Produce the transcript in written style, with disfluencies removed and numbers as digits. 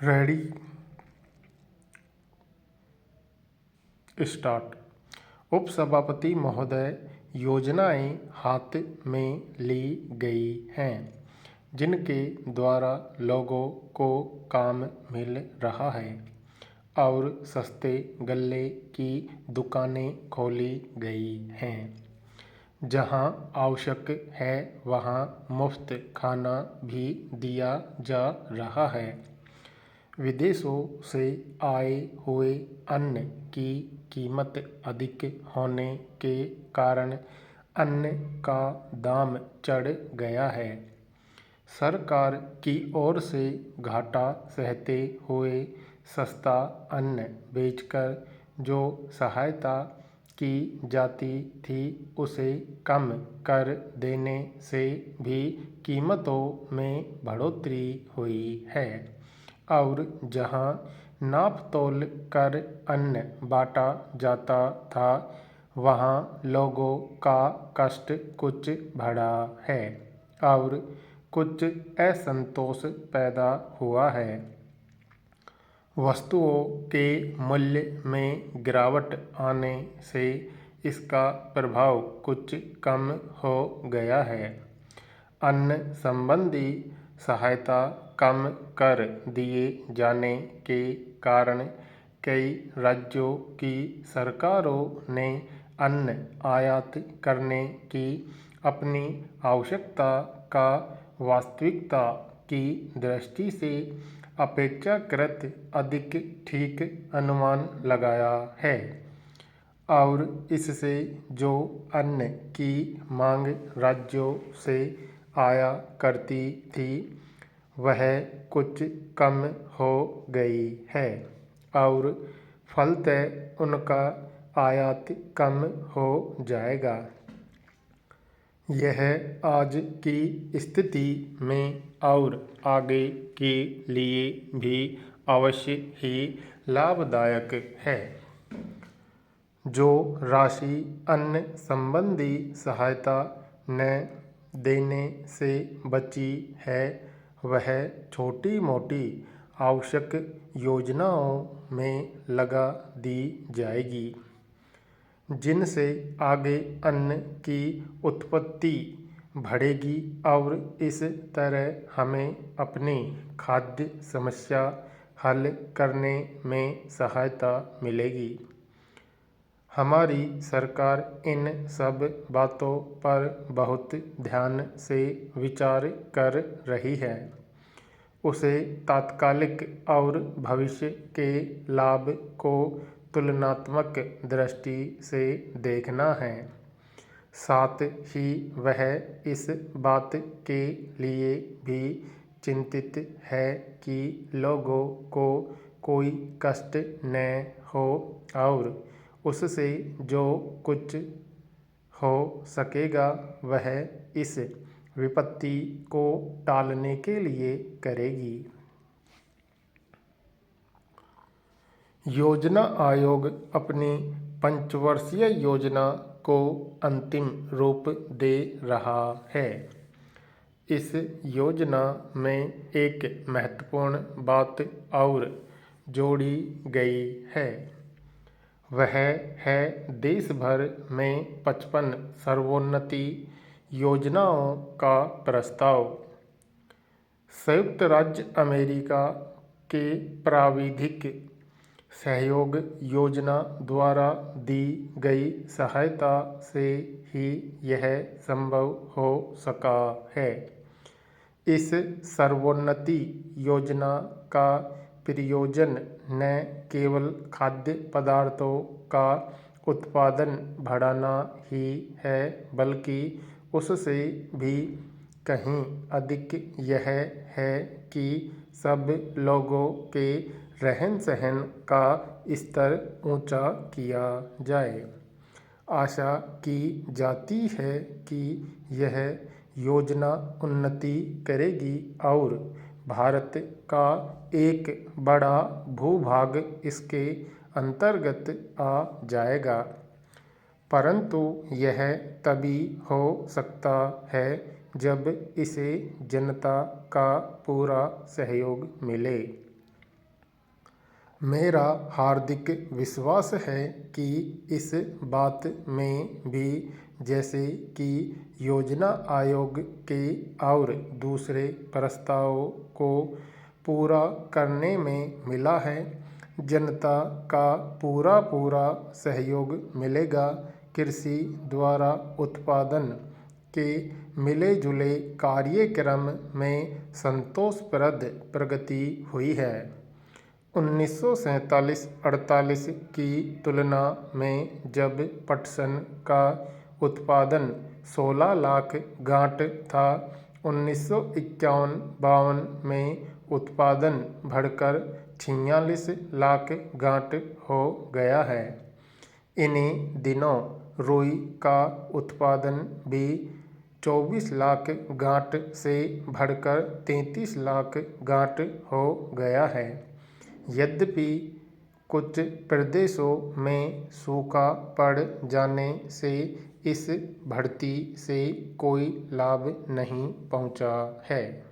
Ready start. उपसभापति महोदय, योजनाएं हाथ में ली गई हैं जिनके द्वारा लोगों को काम मिल रहा है और सस्ते गल्ले की दुकानें खोली गई हैं। जहां आवश्यक है वहां मुफ्त खाना भी दिया जा रहा है। विदेशों से आए हुए अन्न की कीमत अधिक होने के कारण अन्न का दाम चढ़ गया है। सरकार की ओर से घाटा सहते हुए सस्ता अन्न बेचकर जो सहायता की जाती थी उसे कम कर देने से भी कीमतों में बढ़ोतरी हुई है और जहां नाप-तोल कर अन्न बांटा जाता था वहां लोगों का कष्ट कुछ बढ़ा है और कुछ असंतोष पैदा हुआ है। वस्तुओं के मूल्य में गिरावट आने से इसका प्रभाव कुछ कम हो गया है। अन्न संबंधी सहायता कम कर दिए जाने के कारण कई राज्यों की सरकारों ने अन्न आयात करने की अपनी आवश्यकता का वास्तविकता की दृष्टि से अपेक्षाकृत अधिक ठीक अनुमान लगाया है और इससे जो अन्न की मांग राज्यों से आया करती थी वह कुछ कम हो गई है और फलतः उनका आयात कम हो जाएगा। यह आज की स्थिति में और आगे के लिए भी अवश्य ही लाभदायक है। जो राशि अन्न संबंधी सहायता न देने से बची है वह छोटी-मोटी आवश्यक योजनाओं में लगा दी जाएगी जिनसे आगे अन्न की उत्पत्ति बढ़ेगी और इस तरह हमें अपनी खाद्य समस्या हल करने में सहायता मिलेगी। हमारी सरकार इन सब बातों पर बहुत ध्यान से विचार कर रही है। उसे तात्कालिक और भविष्य के लाभ को तुलनात्मक दृष्टि से देखना है। साथ ही वह इस बात के लिए भी चिंतित है कि लोगों को कोई कष्ट न हो और उससे जो कुछ हो सकेगा वह इस विपत्ति को टालने के लिए करेगी। योजना आयोग अपनी पंचवर्षीय योजना को अंतिम रूप दे रहा है। इस योजना में एक महत्वपूर्ण बात और जोड़ी गई है। वह है देश भर में 55 सर्वोन्नति योजनाओं का प्रस्ताव। संयुक्त राज्य अमेरिका के प्राविधिक सहयोग योजना द्वारा दी गई सहायता से ही यह संभव हो सका है। इस सर्वोन्नति योजना का प्रयोजन न केवल खाद्य पदार्थों का उत्पादन बढ़ाना ही है बल्कि उससे भी कहीं अधिक यह है कि सब लोगों के रहन-सहन का स्तर ऊंचा किया जाए। आशा की जाती है कि यह योजना उन्नति करेगी और भारत का एक बड़ा भूभाग इसके अंतर्गत आ जाएगा, परंतु यह तभी हो सकता है जब इसे जनता का पूरा सहयोग मिले। मेरा हार्दिक विश्वास है कि इस बात में भी, जैसे कि योजना आयोग के और दूसरे प्रस्तावों को पूरा करने में मिला है, जनता का पूरा सहयोग मिलेगा। कृषि द्वारा उत्पादन के मिले जुले कार्यक्रम में संतोषप्रद प्रगति हुई है। 1947-48 की तुलना में, जब पटसन का उत्पादन 16 लाख गांठ था, 1951-52 में उत्पादन बढ़कर 46 लाख गांठ हो गया है। इन्हीं दिनों रुई का उत्पादन भी 24 लाख गांठ से बढ़कर 33 लाख गांठ हो गया है। यद्यपि कुछ प्रदेशों में सूखा पड़ जाने से इस बढ़ती से कोई लाभ नहीं पहुंचा है।